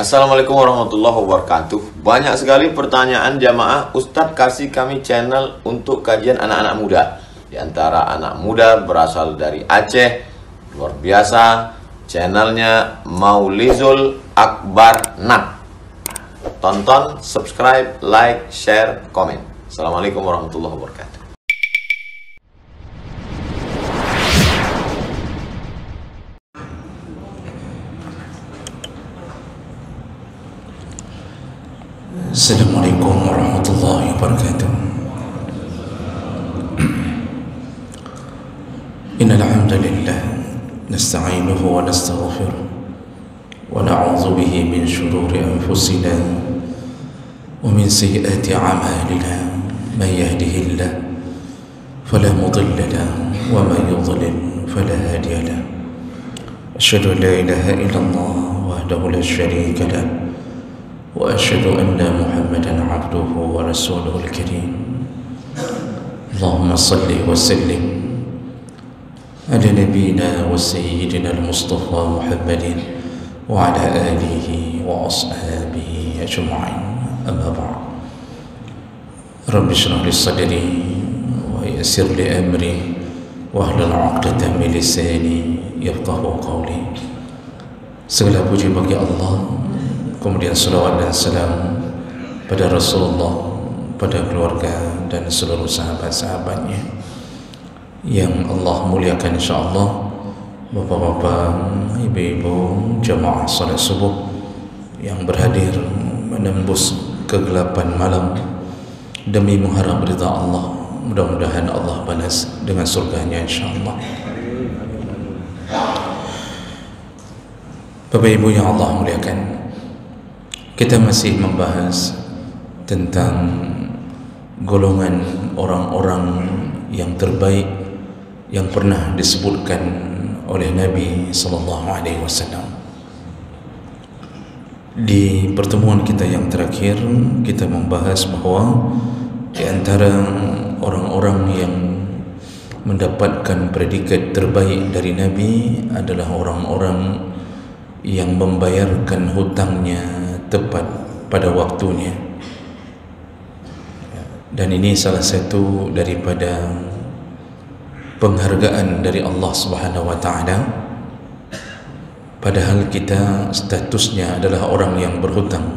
Assalamualaikum warahmatullahi wabarakatuh. Banyak sekali pertanyaan jamaah, Ustadz kasih kami channel untuk kajian anak-anak muda. Di antara anak muda berasal dari Aceh, luar biasa, channelnya Maulizul Akbar Nak. Tonton, subscribe, like, share, komen. Assalamualaikum warahmatullahi wabarakatuh. Assalamualaikum warahmatullahi wabarakatuh. Innal hamdalillah nasta'inuhu wa nastaghfiruh wa na'udzu bihi min shururi anfusina wa min sayyiati a'malina. Man yahdihillahu fala mudilla lahu wa man yudlil fala hadiya lahu. Asyhadu an la ilaha illallah wahdahu la syarika lahu وأشهد أن محمدا عبده ورسوله الكريم. اللهم صل وسلم على نبينا وسيدنا المصطفى محمد وعلى آله وأصحابه أجمعين. أما بعد، رب اشرح لي صدري ويسر لي أمري واحلل عقدة من لساني يفقهوا قولي. Segala puji bagi Allah, kemudian salawat dan salam pada Rasulullah, pada keluarga dan seluruh sahabat-sahabatnya yang Allah muliakan insyaAllah. Bapak-bapak, ibu-ibu, jamaah salat subuh yang berhadir menembus kegelapan malam demi mengharap ridha Allah, mudah-mudahan Allah balas dengan surganya insyaAllah. Bapak ibu yang Allah muliakan, kita masih membahas tentang golongan orang-orang yang terbaik yang pernah disebutkan oleh Nabi SAW. Di pertemuan kita yang terakhir, kita membahas bahawa di antara orang-orang yang mendapatkan predikat terbaik dari Nabi adalah orang-orang yang membayarkan hutangnya tepat pada waktunya. Dan ini salah satu daripada penghargaan dari Allah Subhanahu wa taala, padahal kita statusnya adalah orang yang berhutang,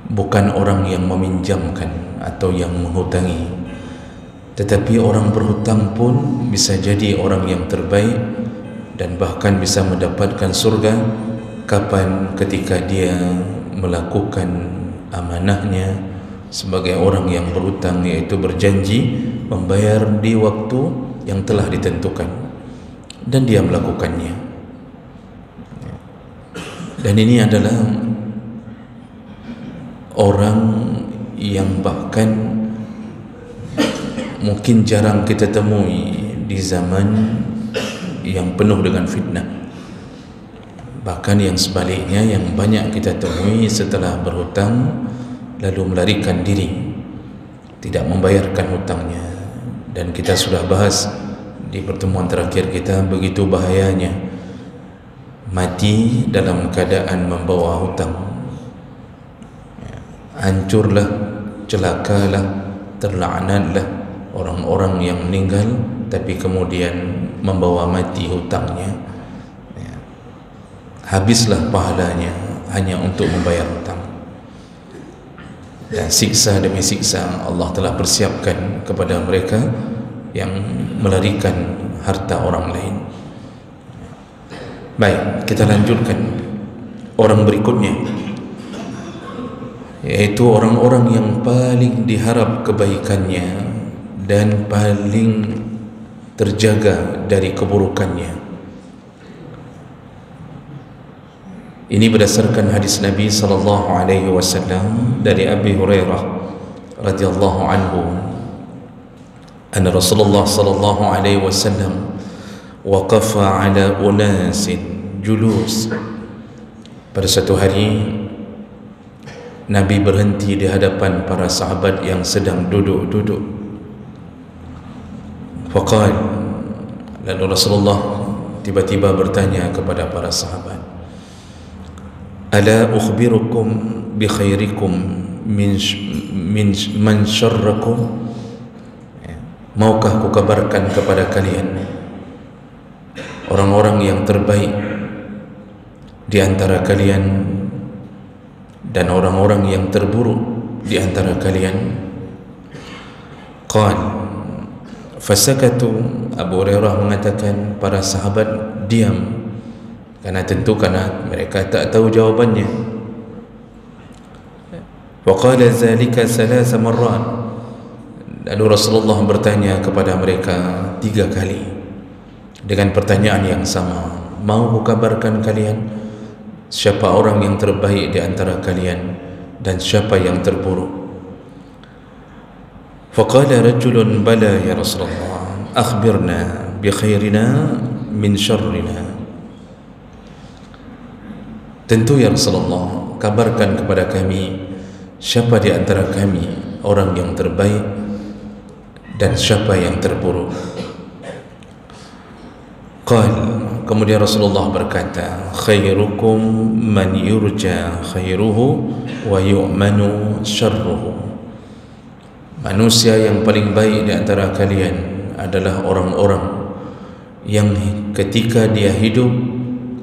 bukan orang yang meminjamkan atau yang menghutangi. Tetapi orang berhutang pun bisa jadi orang yang terbaik dan bahkan bisa mendapatkan surga kapan? Ketika dia melakukan amanahnya sebagai orang yang berhutang, yaitu berjanji membayar di waktu yang telah ditentukan dan dia melakukannya. Dan ini adalah orang yang bahkan mungkin jarang kita temui di zaman yang penuh dengan fitnah. Bahkan yang sebaliknya, yang banyak kita temui setelah berhutang lalu melarikan diri, tidak membayarkan hutangnya. Dan kita sudah bahas di pertemuan terakhir kita begitu bahayanya mati dalam keadaan membawa hutang. Hancurlah, celakalah, terlaknatlah orang-orang yang meninggal tapi kemudian membawa mati hutangnya. Habislah pahalanya hanya untuk membayar hutang. Dan siksa demi siksa Allah telah persiapkan kepada mereka yang melarikan harta orang lain. Baik, kita lanjutkan orang berikutnya, yaitu orang-orang yang paling diharap kebaikannya dan paling terjaga dari keburukannya. Ini berdasarkan hadis Nabi sallallahu alaihi wasallam dari Abi Hurairah radhiyallahu anhu, anna Rasulullah sallallahu alaihi wasallam waqafa ala unasin julus. Pada satu hari Nabi berhenti di hadapan para sahabat yang sedang duduk-duduk. Faqal, lalu Rasulullah tiba-tiba bertanya kepada para sahabat, ala ukhbirukum bi khairikum min man syarrakum, maukah ku kabarkan kepada kalian orang-orang yang terbaik di antara kalian dan orang-orang yang terburuk di antara kalian? Qal fasakatu. Abu Hurairah mengatakan para sahabat diam, karena mereka tak tahu jawabannya. Wa qala zalika thalatha marrat. Lalu Rasulullah bertanya kepada mereka 3 kali dengan pertanyaan yang sama, mau ku kabarkan kalian siapa orang yang terbaik di antara kalian dan siapa yang terburuk? Faqala rajulun bala ya Rasulullah, akhbirna bi khairina min syarrina. Tentu ya Rasulullah, kabarkan kepada kami siapa di antara kami orang yang terbaik dan siapa yang terburuk. Qal, kemudian Rasulullah berkata, khairukum man yurja khairuhu wa yu'manu syarruhu. Manusia yang paling baik di antara kalian adalah orang-orang yang ketika dia hidup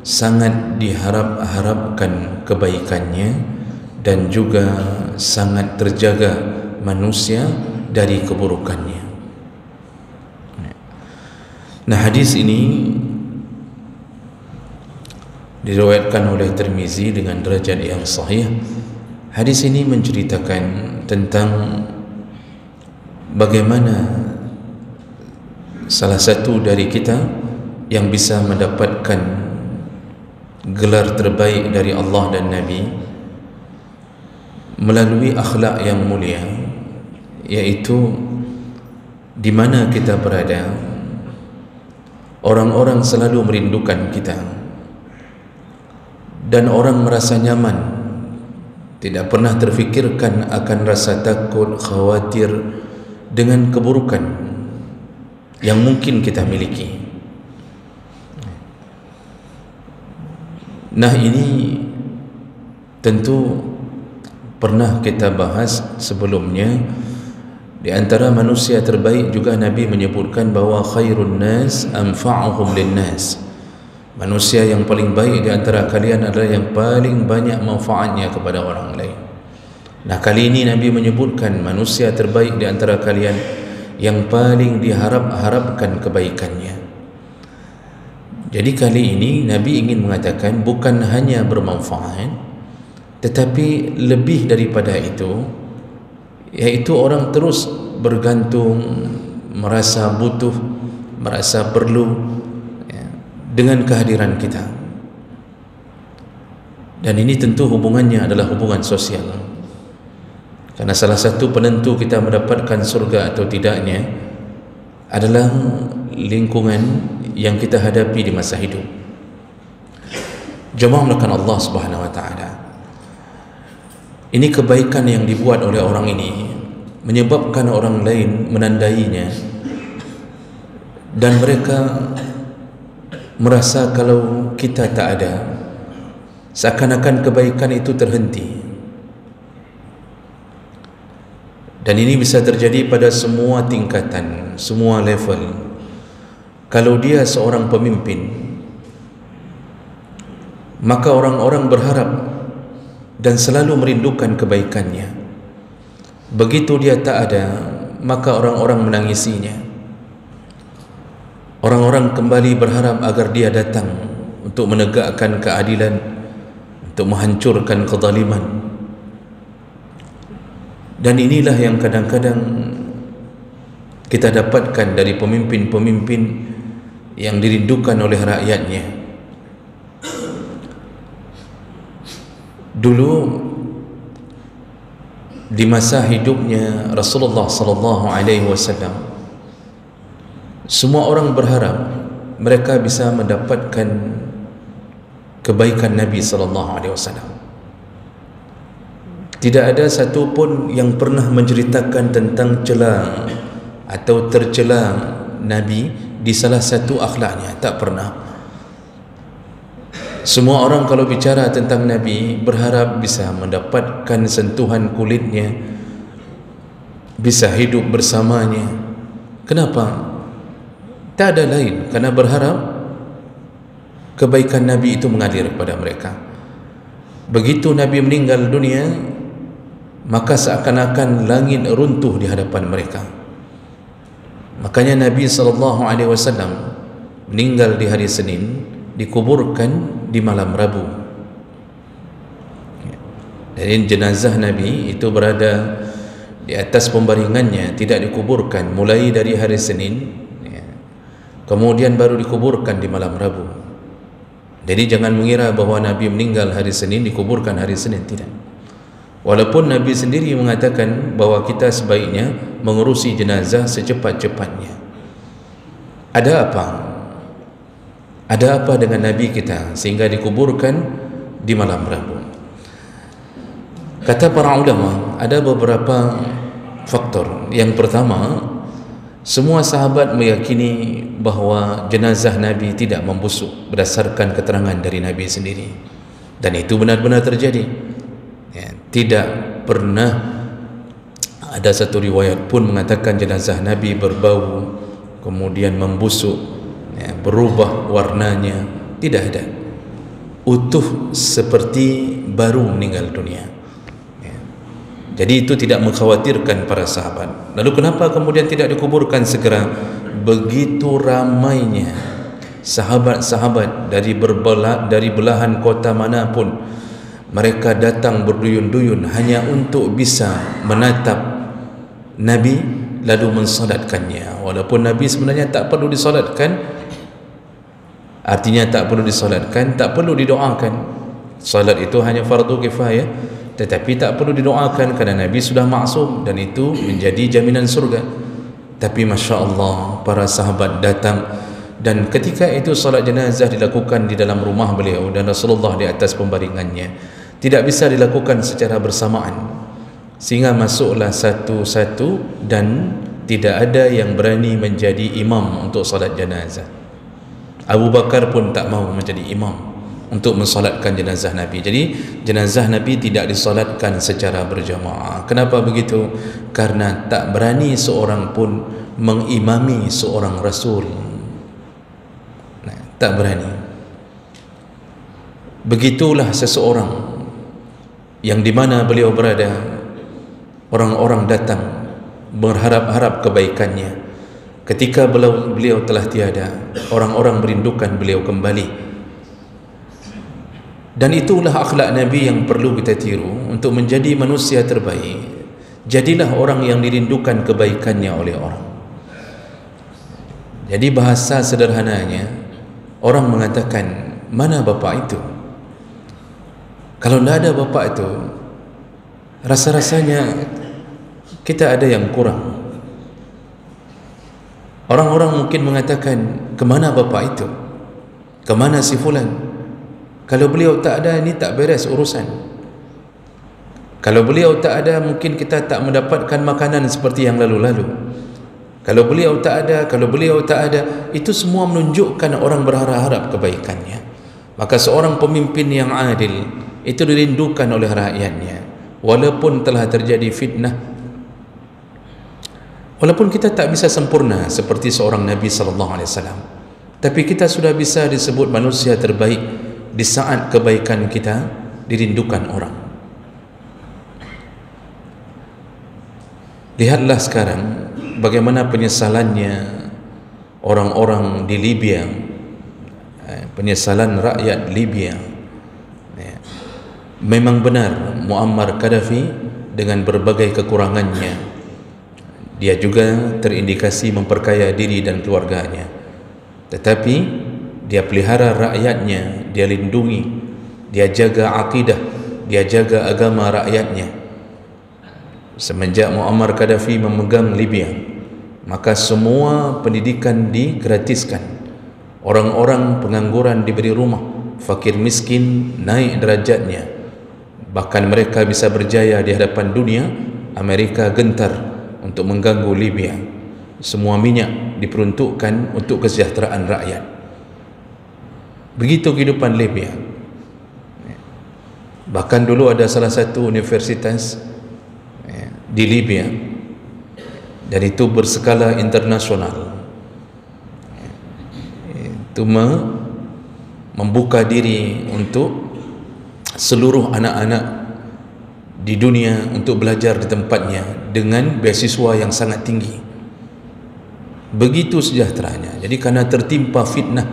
sangat diharap-harapkan kebaikannya dan juga sangat terjaga manusia dari keburukannya. Nah, hadis ini diriwayatkan oleh Tirmizi dengan derajat yang sahih. Hadis ini menceritakan tentang bagaimana salah satu dari kita yang bisa mendapatkan gelar terbaik dari Allah dan Nabi melalui akhlak yang mulia, yaitu di mana kita berada, orang-orang selalu merindukan kita dan orang merasa nyaman, tidak pernah terfikirkan akan rasa takut, khawatir dengan keburukan yang mungkin kita miliki. Nah, ini tentu pernah kita bahas sebelumnya. Di antara manusia terbaik juga Nabi menyebutkan bahawa khairun nas anfa'uhum linnas. Manusia yang paling baik di antara kalian adalah yang paling banyak manfaatnya kepada orang lain. Nah, kali ini Nabi menyebutkan manusia terbaik di antara kalian yang paling diharap-harapkan kebaikannya. Jadi kali ini Nabi ingin mengatakan bukan hanya bermanfaat, tetapi lebih daripada itu, yaitu orang terus bergantung, merasa butuh, merasa perlu dengan kehadiran kita. Dan ini tentu hubungannya adalah hubungan sosial, karena salah satu penentu kita mendapatkan surga atau tidaknya adalah lingkungan yang kita hadapi di masa hidup. Jemaah melakukan Allah Subhanahu wa taala, ini kebaikan yang dibuat oleh orang ini menyebabkan orang lain menandainya, dan mereka merasa kalau kita tak ada, seakan-akan kebaikan itu terhenti. Dan ini bisa terjadi pada semua tingkatan, semua level. Kalau dia seorang pemimpin, maka orang-orang berharap dan selalu merindukan kebaikannya. Begitu dia tak ada, maka orang-orang menangisinya. Orang-orang kembali berharap agar dia datang untuk menegakkan keadilan, untuk menghancurkan kezaliman. Dan inilah yang kadang-kadang kita dapatkan dari pemimpin-pemimpin yang dirindukan oleh rakyatnya. Dulu di masa hidupnya Rasulullah sallallahu alaihi wasallam, semua orang berharap mereka bisa mendapatkan kebaikan Nabi sallallahu alaihi wasallam. Tidak ada satu pun yang pernah menceritakan tentang celah atau tercela Nabi di salah satu akhlaknya, tak pernah. Semua orang kalau bicara tentang Nabi berharap bisa mendapatkan sentuhan kulitnya, bisa hidup bersamanya. Kenapa? Tak ada lain, karena berharap kebaikan Nabi itu mengalir kepada mereka. Begitu Nabi meninggal dunia, maka seakan-akan langit runtuh di hadapan mereka. Makanya Nabi SAW meninggal di hari Senin, dikuburkan di malam Rabu. Dan jenazah Nabi itu berada di atas pembaringannya, tidak dikuburkan mulai dari hari Senin, kemudian baru dikuburkan di malam Rabu. Jadi jangan mengira bahawa Nabi meninggal hari Senin dikuburkan hari Senin, tidak. Walaupun Nabi sendiri mengatakan bahawa kita sebaiknya mengurusi jenazah secepat-cepatnya. Ada apa? Ada apa dengan Nabi kita sehingga dikuburkan di malam Rabu? Kata para ulama, ada beberapa faktor. Yang pertama, semua sahabat meyakini bahawa jenazah Nabi tidak membusuk berdasarkan keterangan dari Nabi sendiri, dan itu benar-benar terjadi. Tidak pernah ada satu riwayat pun mengatakan jenazah Nabi berbau kemudian membusuk, berubah warnanya. Tidak ada, utuh seperti baru meninggal dunia. Jadi itu tidak mengkhawatirkan para sahabat. Lalu kenapa kemudian tidak dikuburkan segera? Begitu ramainya sahabat-sahabat dari belahan kota manapun, mereka datang berduyun-duyun hanya untuk bisa menatap Nabi lalu mensolatkannya. Walaupun Nabi sebenarnya tak perlu disolatkan, artinya tak perlu disolatkan, tak perlu didoakan. Solat itu hanya fardu kifayah, tetapi tak perlu didoakan kerana Nabi sudah maksum dan itu menjadi jaminan surga. Tapi Masya Allah, para sahabat datang, dan ketika itu salat jenazah dilakukan di dalam rumah beliau dan Rasulullah di atas pembaringannya. Tidak bisa dilakukan secara bersamaan, sehingga masuklah satu-satu dan tidak ada yang berani menjadi imam untuk salat jenazah. Abu Bakar pun tak mahu menjadi imam untuk mensolatkan jenazah Nabi. Jadi jenazah Nabi tidak disolatkan secara berjamaah. Kenapa begitu? Karena tak berani seorang pun mengimami seorang Rasul. Tak berani. Begitulah seseorang yang di mana beliau berada, orang-orang datang berharap-harap kebaikannya. Ketika beliau telah tiada, orang-orang merindukan beliau kembali. Dan itulah akhlak Nabi yang perlu kita tiru untuk menjadi manusia terbaik. Jadilah orang yang dirindukan kebaikannya oleh orang. Jadi bahasa sederhananya, orang mengatakan, mana bapa itu? Kalau tidak ada bapa itu, rasa-rasanya kita ada yang kurang. Orang-orang mungkin mengatakan, kemana bapa itu? Kemana si fulan? Kalau beliau tak ada, ini tak beres urusan. Kalau beliau tak ada, mungkin kita tak mendapatkan makanan seperti yang lalu-lalu. Kalau beliau tak ada, itu semua menunjukkan orang berharap kebaikannya. Maka seorang pemimpin yang adil itu dirindukan oleh rakyatnya, walaupun telah terjadi fitnah. Walaupun kita tak bisa sempurna seperti seorang Nabi SAW, tapi kita sudah bisa disebut manusia terbaik di saat kebaikan kita dirindukan orang. Lihatlah sekarang bagaimana penyesalannya orang-orang di Libya, penyesalan rakyat Libya. Memang benar Muammar Gaddafi dengan berbagai kekurangannya, dia juga terindikasi memperkaya diri dan keluarganya, tetapi dia pelihara rakyatnya, dia lindungi, dia jaga akidah, dia jaga agama rakyatnya. Semenjak Muammar Gaddafi memegang Libya, maka semua pendidikan digratiskan. Orang-orang pengangguran diberi rumah, fakir miskin naik derajatnya. Bahkan mereka bisa berjaya di hadapan dunia. Amerika gentar untuk mengganggu Libya. Semua minyak diperuntukkan untuk kesejahteraan rakyat. Begitu kehidupan Libya. Bahkan dulu ada salah satu universitas di Libya, dan itu berskala internasional, itu membuka diri untuk seluruh anak-anak di dunia untuk belajar di tempatnya dengan beasiswa yang sangat tinggi. Begitu sejahteranya. Jadi karena tertimpa fitnah,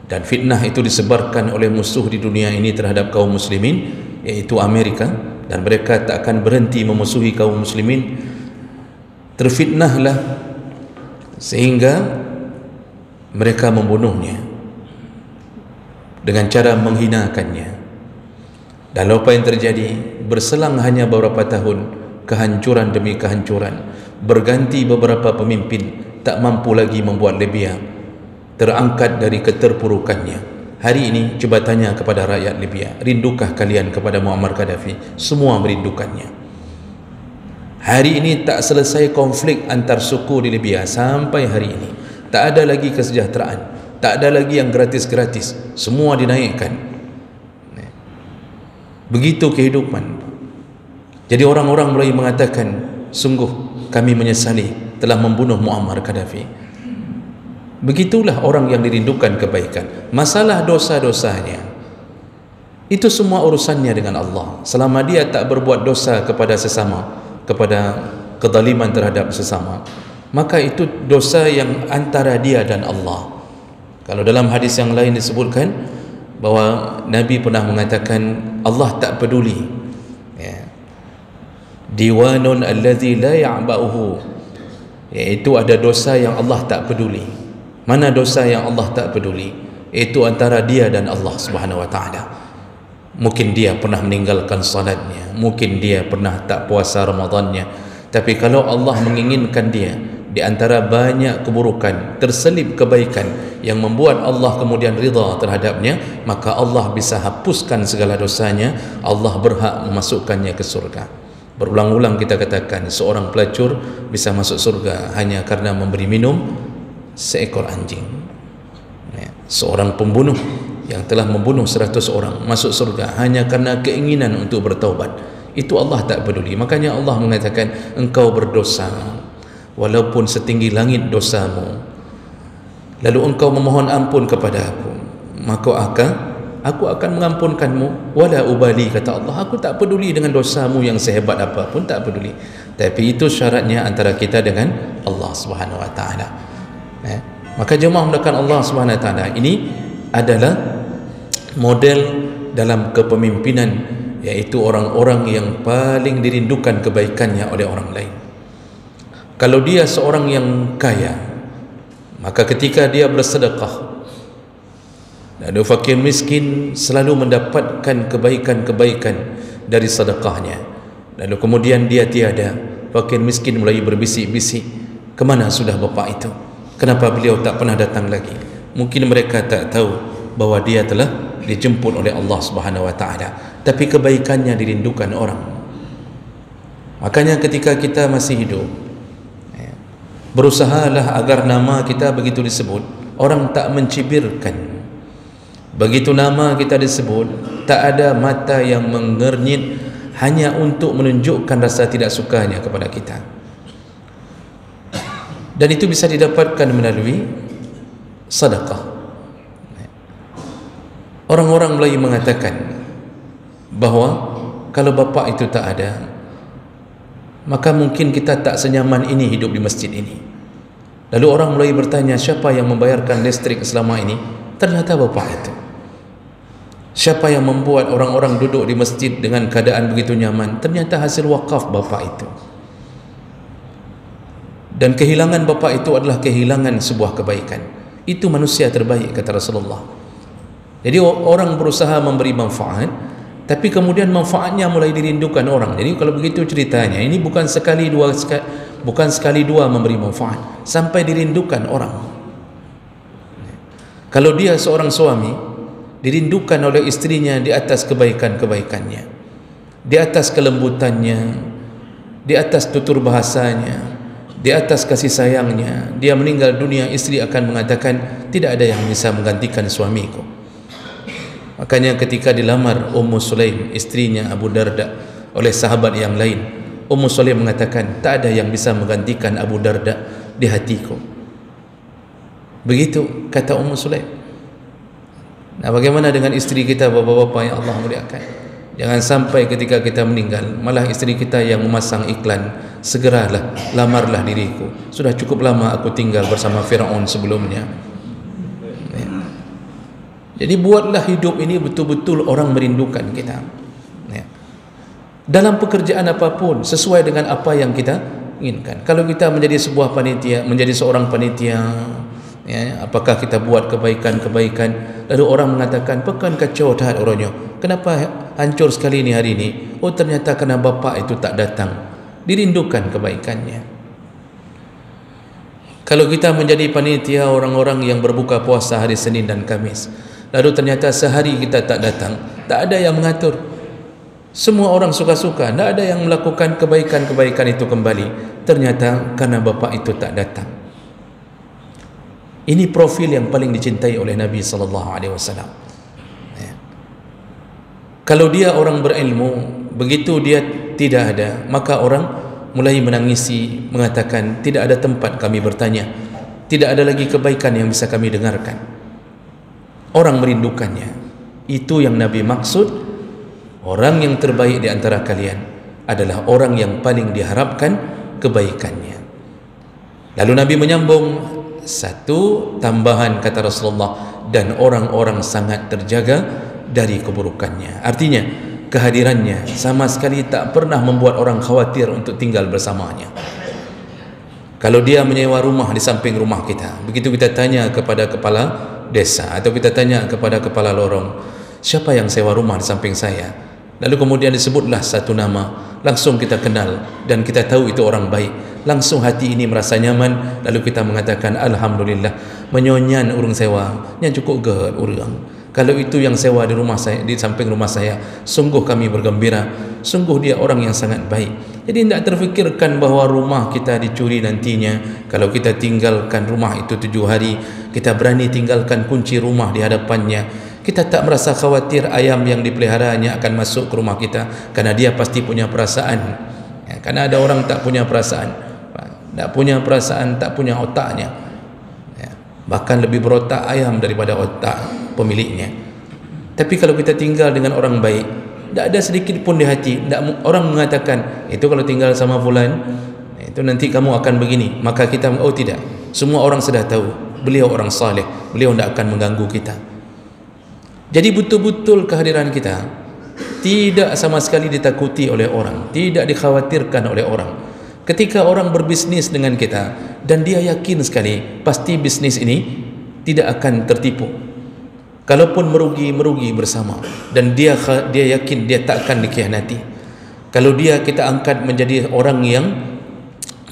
dan fitnah itu disebarkan oleh musuh di dunia ini terhadap kaum muslimin, yaitu Amerika, dan mereka tak akan berhenti memusuhi kaum muslimin. Terfitnahlah sehingga mereka membunuhnya dengan cara menghinakannya. Dan apa yang terjadi? Berselang hanya beberapa tahun, kehancuran demi kehancuran, berganti beberapa pemimpin, tak mampu lagi membuat Libya terangkat dari keterpurukannya. Hari ini cuba tanya kepada rakyat Libya, rindukah kalian kepada Muammar Gaddafi? Semua merindukannya. Hari ini tak selesai konflik antar suku di Libya sampai hari ini. Tak ada lagi kesejahteraan, tak ada lagi yang gratis-gratis, semua dinaikkan. Begitu kehidupan. Jadi orang-orang mulai mengatakan, sungguh kami menyesali telah membunuh Muammar Gaddafi. Begitulah orang yang dirindukan kebaikan. Masalah dosa-dosanya, itu semua urusannya dengan Allah. Selama dia tak berbuat dosa kepada sesama, kepada kezaliman terhadap sesama, maka itu dosa yang antara dia dan Allah. Kalau dalam hadis yang lain disebutkan bahwa Nabi pernah mengatakan, Allah tak peduli, diwanun allazi la ya'ba'uhu, iaitu ada dosa yang Allah tak peduli. Mana dosa yang Allah tak peduli? Itu antara dia dan Allah Subhanahu wa ta'ala. Mungkin dia pernah meninggalkan salatnya, mungkin dia pernah tak puasa Ramadannya, tapi kalau Allah menginginkan dia di antara banyak keburukan terselip kebaikan yang membuat Allah kemudian ridha terhadapnya, maka Allah bisa hapuskan segala dosanya. Allah berhak memasukkannya ke surga. Berulang-ulang kita katakan, seorang pelacur bisa masuk surga hanya karena memberi minum seekor anjing. Seorang pembunuh yang telah membunuh 100 orang masuk surga hanya karena keinginan untuk bertaubat. Itu Allah tak peduli. Makanya Allah mengatakan, engkau berdosa walaupun setinggi langit dosamu, lalu engkau memohon ampun kepada aku, maka aku akan mengampunkanmu. Wala ubali, kata Allah, aku tak peduli dengan dosamu yang sehebat apapun, tak peduli. Tapi itu syaratnya antara kita dengan Allah Subhanahu wa ta'ala. Maka jemaah mulakan Allah Subhanahu wa ta'ala ini adalah model dalam kepemimpinan, yaitu orang-orang yang paling dirindukan kebaikannya oleh orang lain. Kalau dia seorang yang kaya, maka ketika dia bersedekah, lalu fakir miskin selalu mendapatkan kebaikan-kebaikan dari sedekahnya. Lalu kemudian dia tiada, fakir miskin mulai berbisik-bisik, kemana sudah bapak itu? Kenapa beliau tak pernah datang lagi? Mungkin mereka tak tahu bahwa dia telah dijemput oleh Allah Subhanahu wa ta'ala, tapi kebaikannya dirindukan orang. Makanya ketika kita masih hidup, berusahalah agar nama kita begitu disebut, orang tak mencibirkan. Begitu nama kita disebut, tak ada mata yang mengernyit hanya untuk menunjukkan rasa tidak sukanya kepada kita. Dan itu bisa didapatkan melalui sedekah. Orang-orang mulai mengatakan bahawa kalau bapak itu tak ada, maka mungkin kita tak senyaman ini hidup di masjid ini. Lalu orang mulai bertanya, siapa yang membayarkan listrik selama ini? Ternyata bapak itu. Siapa yang membuat orang-orang duduk di masjid dengan keadaan begitu nyaman? Ternyata hasil wakaf bapak itu. Dan kehilangan bapak itu adalah kehilangan sebuah kebaikan. Itu manusia terbaik, kata Rasulullah. Jadi orang berusaha memberi manfaat, tapi kemudian manfaatnya mulai dirindukan orang. Jadi kalau begitu ceritanya, ini bukan sekali dua memberi manfaat, sampai dirindukan orang. Kalau dia seorang suami, dirindukan oleh istrinya di atas kebaikan-kebaikannya, di atas kelembutannya, di atas tutur bahasanya, di atas kasih sayangnya. Dia meninggal dunia, istri akan mengatakan, tidak ada yang bisa menggantikan suamiku. Makanya ketika dilamar Ummu Sulaim, istrinya Abu Darda, oleh sahabat yang lain, Ummu Sulaim mengatakan, tak ada yang bisa menggantikan Abu Darda di hatiku. Begitu kata Ummu Sulaim. Nah, bagaimana dengan istri kita, bapak-bapak yang Allah muliakan? Jangan sampai ketika kita meninggal malah istri kita yang memasang iklan, segeralah lamarlah diriku, sudah cukup lama aku tinggal bersama Firaun sebelumnya. Jadi buatlah hidup ini betul-betul orang merindukan kita. Dalam pekerjaan apapun sesuai dengan apa yang kita inginkan. Kalau kita menjadi sebuah panitia, menjadi seorang panitia, ya, apakah kita buat kebaikan-kebaikan, lalu orang mengatakan, pekan kacau dah orangnya, kenapa hancur sekali ni hari ini? Oh, ternyata kerana bapa itu tak datang. Dirindukan kebaikannya. Kalau kita menjadi panitia orang-orang yang berbuka puasa hari Senin dan Kamis, lalu ternyata sehari kita tak datang, tak ada yang mengatur, semua orang suka-suka, tak ada yang melakukan kebaikan-kebaikan itu kembali, ternyata karena bapa itu tak datang. Ini profil yang paling dicintai oleh Nabi SAW. Ya. Kalau dia orang berilmu, begitu dia tidak ada, maka orang mulai menangisi, mengatakan, tidak ada tempat kami bertanya, tidak ada lagi kebaikan yang bisa kami dengarkan. Orang merindukannya. Itu yang Nabi maksud. Orang yang terbaik di antara kalian adalah orang yang paling diharapkan kebaikannya. Lalu Nabi menyambung, satu tambahan kata Rasulullah, dan orang-orang sangat terjaga dari keburukannya. Artinya kehadirannya sama sekali tak pernah membuat orang khawatir untuk tinggal bersamanya. Kalau dia menyewa rumah di samping rumah kita, begitu kita tanya kepada kepala desa atau kita tanya kepada kepala lorong, siapa yang sewa rumah di samping saya? Lalu kemudian disebutlah satu nama, langsung kita kenal dan kita tahu itu orang baik, langsung hati ini merasa nyaman, lalu kita mengatakan, alhamdulillah, menyonyan urang sewa yang cukup ged urang. Kalau itu yang sewa di rumah saya, di samping rumah saya, sungguh kami bergembira, sungguh dia orang yang sangat baik. Jadi tidak terfikirkan bahawa rumah kita dicuri nantinya. Kalau kita tinggalkan rumah itu 7 hari, kita berani tinggalkan kunci rumah di hadapannya, kita tak merasa khawatir ayam yang dipeliharanya akan masuk ke rumah kita, karena dia pasti punya perasaan. Ya, karena ada orang tak punya perasaan, tak punya otaknya, ya, bahkan lebih berotak ayam daripada otak pemiliknya. Tapi kalau kita tinggal dengan orang baik, tak ada sedikit pun di hati, orang mengatakan, itu kalau tinggal sama fulan, itu nanti kamu akan begini, maka kita, oh tidak, semua orang sudah tahu beliau orang saleh, beliau tidak akan mengganggu kita. Jadi betul-betul kehadiran kita tidak sama sekali ditakuti oleh orang, tidak dikhawatirkan oleh orang. Ketika orang berbisnis dengan kita dan dia yakin sekali pasti bisnis ini tidak akan tertipu, kalaupun merugi bersama, dan dia yakin dia tak akan dikhianati. Kalau kita angkat menjadi orang yang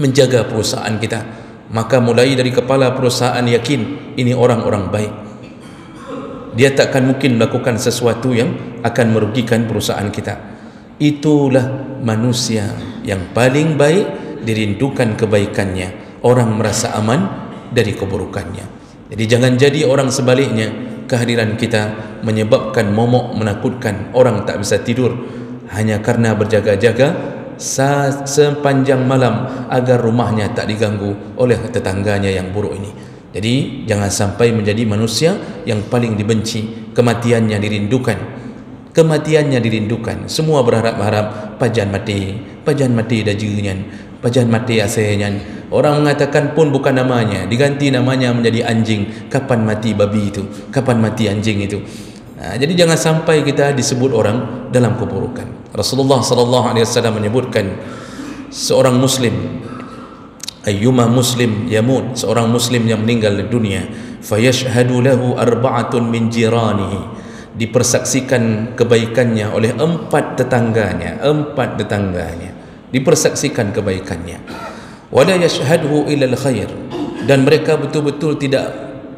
menjaga perusahaan kita, maka mulai dari kepala perusahaan yakin ini orang-orang baik, dia tak akan mungkin melakukan sesuatu yang akan merugikan perusahaan kita. Itulah manusia yang paling baik, dirindukan kebaikannya, orang merasa aman dari keburukannya. Jadi jangan jadi orang sebaliknya, kehadiran kita menyebabkan momok, menakutkan, orang tak bisa tidur hanya karena berjaga-jaga sepanjang malam agar rumahnya tak diganggu oleh tetangganya yang buruk ini. Jadi jangan sampai menjadi manusia yang paling dibenci, kematiannya dirindukan. Kematiannya dirindukan. Semua berharap-harap pajan mati dajenyan, pajan mati asenyan. Orang mengatakan pun bukan namanya, diganti namanya menjadi anjing. Kapan mati babi itu? Kapan mati anjing itu? Nah, jadi jangan sampai kita disebut orang dalam keburukan. Rasulullah SAW menyebutkan seorang muslim, ayyuma muslim yamut, seorang muslim yang meninggal di dunia, fayashhadu lahu arba'atun min jiranihi, dipersaksikan kebaikannya oleh 4 tetangganya, dipersaksikan kebaikannya. Wala yashhadhu ila al-khair, dan mereka betul-betul tidak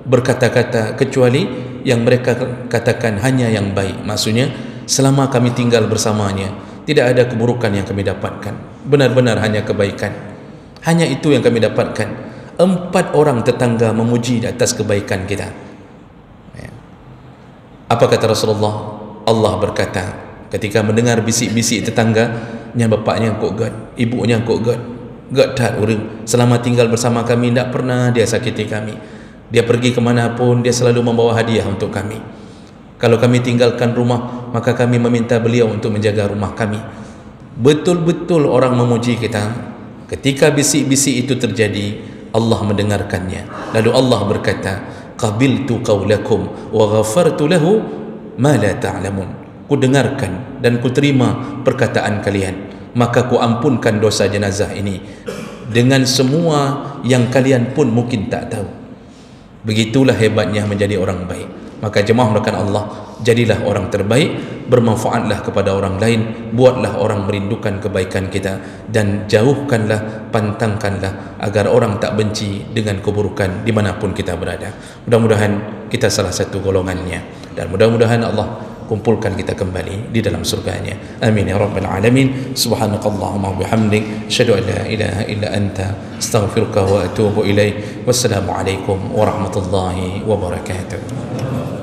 berkata-kata kecuali yang mereka katakan hanya yang baik. Maksudnya selama kami tinggal bersamanya tidak ada keburukan yang kami dapatkan, benar-benar hanya kebaikan. Hanya itu yang kami dapatkan. 4 orang tetangga memuji di atas kebaikan kita. Apa kata Rasulullah? Allah berkata ketika mendengar bisik-bisik tetangganya, bapaknya kok God, ibunya kok God, God tak urang selama tinggal bersama kami, tak pernah dia sakiti kami, dia pergi kemana pun dia selalu membawa hadiah untuk kami. Kalau kami tinggalkan rumah, maka kami meminta beliau untuk menjaga rumah kami. Betul-betul orang memuji kita. Ketika bisik-bisik itu terjadi, Allah mendengarkannya. Lalu Allah berkata, qabiltu qawlakum wa ghafartu lahu ma la ta'lamun. Ku dengarkan dan ku terima perkataan kalian, maka ku ampunkan dosa jenazah ini dengan semua yang kalian pun mungkin tak tahu. Begitulah hebatnya menjadi orang baik. Maka jemaah melakukan Allah, jadilah orang terbaik, bermanfaatlah kepada orang lain, buatlah orang merindukan kebaikan kita, dan jauhkanlah, pantangkanlah agar orang tak benci dengan keburukan dimanapun kita berada. Mudah-mudahan kita salah satu golongannya, dan mudah-mudahan Allah kumpulkan kita kembali di dalam surganya. Amin ya rabbal alamin. Subhanakallahumma bihamdik, asyhadu an la ilaha illa anta, astaghfiruka wa atubu ilaik. Wassalamu alaikum warahmatullahi wabarakatuh.